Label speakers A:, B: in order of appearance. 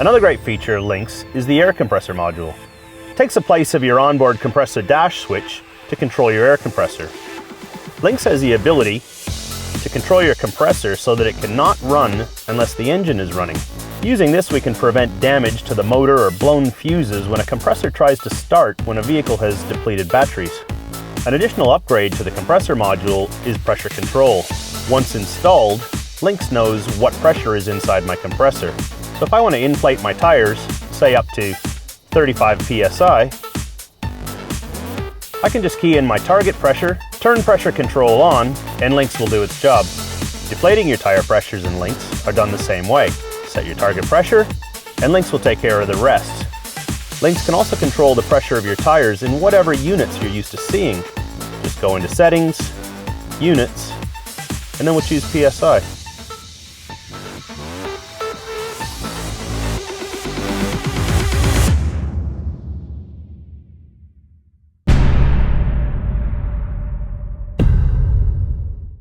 A: Another great feature of LINX is the air compressor module. It takes the place of your onboard compressor dash switch to control your air compressor. LINX has the ability to control your compressor so that it cannot run unless the engine is running. Using this, we can prevent damage to the motor or blown fuses when a compressor tries to start when a vehicle has depleted batteries. An additional upgrade to the compressor module is pressure control. Once installed, LINX knows what pressure is inside my compressor. So if I want to inflate my tires, say up to 35 psi, I can just key in my target pressure, turn pressure control on, and LINX will do its job. Deflating your tire pressures in LINX are done the same way. Set your target pressure, and LINX will take care of the rest. LINX can also control the pressure of your tires in whatever units you're used to seeing. Just go into Settings, Units, and then we'll choose PSI.